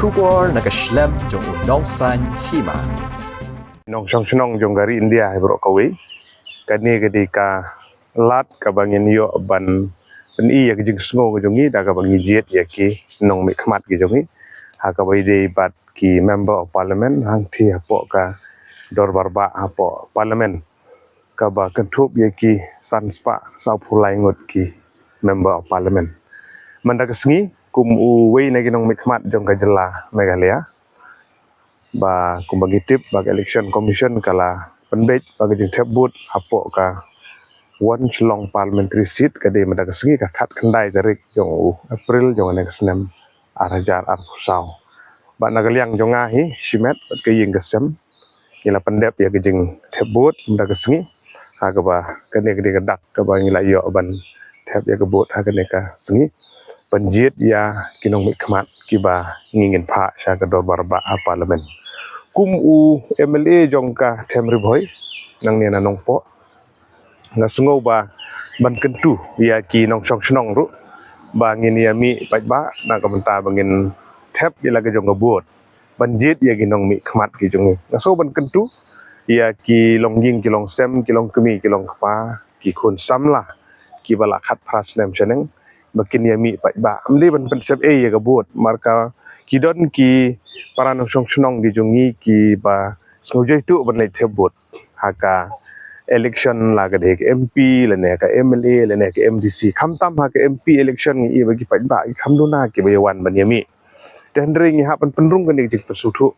Kubor nakaslem jong unongsan hima. Nong song senong jong gari India bro kawi kani ketika lat kabangin yo ban i ya jing sngo jongi da kabangi jet ya ki nong mi khmat ki jongi ha ka bai de bat ki member of parliament hang thi apo ka dor barba apo parliament ka ba kentup ya ki sanspa sa phulai ngot ki member of parliament manda kesngi kum u wei na ginong mi khmat jong ka jela Meghalaya ba kumbagi tip bag election commission kala penbej bagi jing tebut apo ka one long parliamentary seat kade madak sengi ka khat khandai tarik jong april jong nek senem arajar ar pusau ba nagaliang jong hi simet ke ying kesem ila pendep ya jing tebut madak sengi ha ka ba kane kade kadak ka ba ngila yo ban teb ya kebut ha kane ka sengi penjit ya kinong mi khmat kiba ngingin pha sha ka do barba a parliament kum u MLA jongka temri boy nang ni na nongpo na sungo ba ban kentu ya ki nong song snong ru ba ngin ya mi pai ba na ka menta bangin tep ya lagi jong buat banjit ya ki nong mi khmat ki jong na so ban kentu ya ki long ying ki long sem ki long kemi ki long kpa ki khun samla ki bala khat pras nem cheneng makin ya mi pai ba amli ban pensep ya ka buat marka kidon ki para nong song snong di jongi ki ba snojai tu ban lai thebut haka election la ga de MP la ne ka MLA la ne ka MDC khamtam ha ka MP election i bagi pai ba khamduna ki bayawan ban yami dan ring ha pan penrung kan dik pesuthu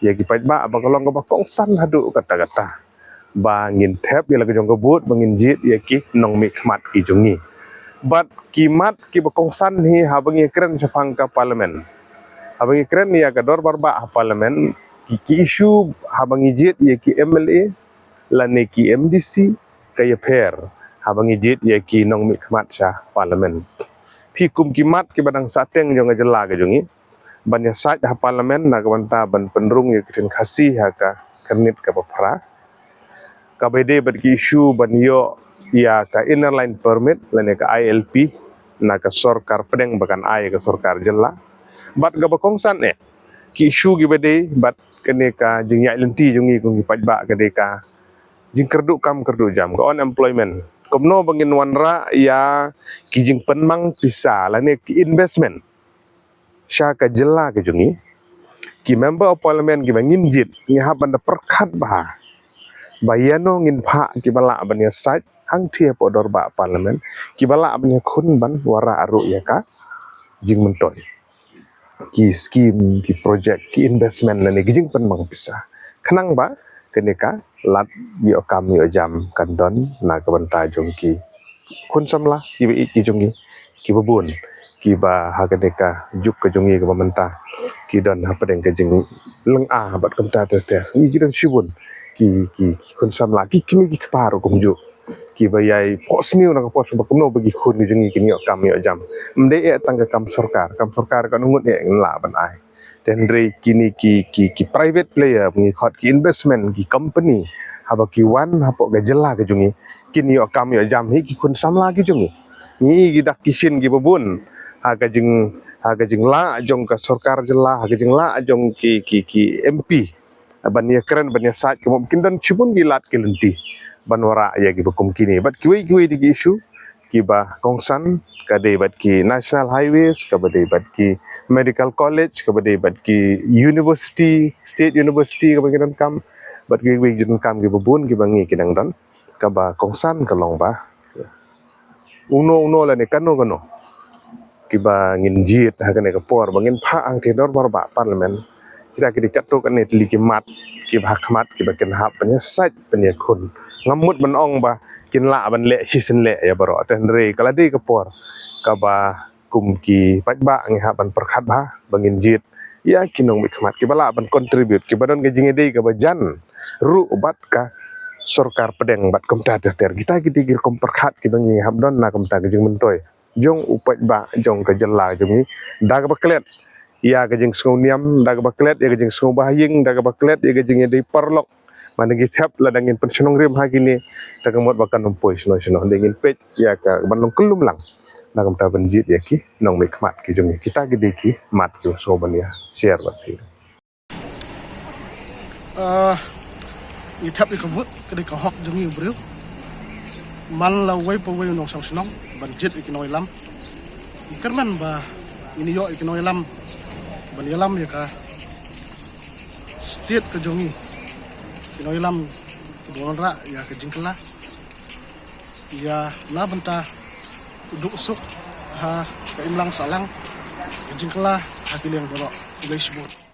ya ki pai ba ba kolong ba kongsan hadu kata-kata ba ngin thep ya la ga jong ka but bangin jit ya ki nong mi khmat ki jongi but kimat ki ba kongsan hi ha bangi kren chapang ka parliament habang ikren ya ka dor barba parliament ki issue habang ijit ya ki MLA la ne ki MDC kaya pair habang ijit ya ki nong mi khmat sha parliament phi kum ki mat ki badang sateng jong jela ga jongi ban ya sat ha parliament na ka banta ban penrung ya kin khasi ha ka kernit ka bafra ka bede bad ki issue ban yo ya ka inner line permit la ne ka ILP na ka sarkar pedeng bakan ai ka sarkar jela bat ga bakongsan ki issue gi bede bat kene ka jing ya lenti jungi kungi pajba kade ka jing kerdu kam kerdu jam ga unemployment komno bangin wanra ya ki jing penmang pisa lane ki investment sha ka jela ke jungi ki member of parliament ki bangin jit ngi ha banda perkhat ba bayano ngin pha ki bala bania site hang thia po dorba parliament ki bala bania khun ban wara aru ya ka jing mentoy ki scheme ki project ki investment na ni gijing pen mang pisa khnang ba keneka lat bi okam yo jam kandon na ka banta jong ki khun samla ki bi ki jongi ki babun ki ba ha keneka juk ka jongi ka banta ki don ha padeng ka jing leng a bat kam ta te ni gidan shibun ki khun samla ki kimi ki paru kum juk ki bayai pos niu na pos ba kumno bagi khun ni jengi kini kam yo jam mde e tangga kam sarkar kan ungut e la ban ai dan re kini ki private player ngi khot ki investment ki company haba ki wan hapo ga jela ga jungi kini yo kam yo jam hi ki khun samla ki jungi ni gi dak kishin gi babun ha ga jing la jong ka sarkar jela ha ga jing la jong ki MP ban ya keren ban ya sat ki mungkin dan chibun gi lat ki lenti banwara ya ki bukum kini bat kiwi di issue ki ba kongsan kade bat ki national highways ka bade bat ki medical college ka bade bat ki university state university ka bagian kam bat ki jun kam ki bubun ki bangi kinang don ka ba kongsan ka long ba uno la ne kano ki ba ngin jit ha ka ne ka por bangin pha ang ke dor ba parliament kita ki dikatok ane tli ki mat ki ba khmat ki ba ken hap nya sat penya khun ngamut ban ong ba kin la ban le sisen le ya baro ten re kala de ka por ka ba kum ki pajba ngi ha ban perkhat ba bangin jit ya kinong mi khmat ki bala ban contribute ki badon ga jinge de ka ba jan ru bat ka sarkar pedeng bat kom ta ter kita ki digir kom perkhat ki bangi habdon na kom ta ga jing mentoy jong upaj ba jong ka jela jong da ga baklet ya ga jing sngoniam da ga baklet ya ga jing sngom bahing da ga baklet ya ga jing de parlok managi thap la dangin pensionong rim ha kini tagamot bakan umpoi sno dangin pet ya ka banlong kelum lang nak mta benjit ya ki nong me khmat ki jong kita gede ki mat ki so ban ya share bat ki ni thap ni ka vut ka de ka hok jong ni breu man la wei po wei nong sang snong ban jit ik noi lam kerman ba ini yo ik noi lam ban yalam ya ka state ka jong ni noi lam don ra ya ka jingkla ya na banta duk sok ha ka imlang salang jingkla ha kileng boro leisbut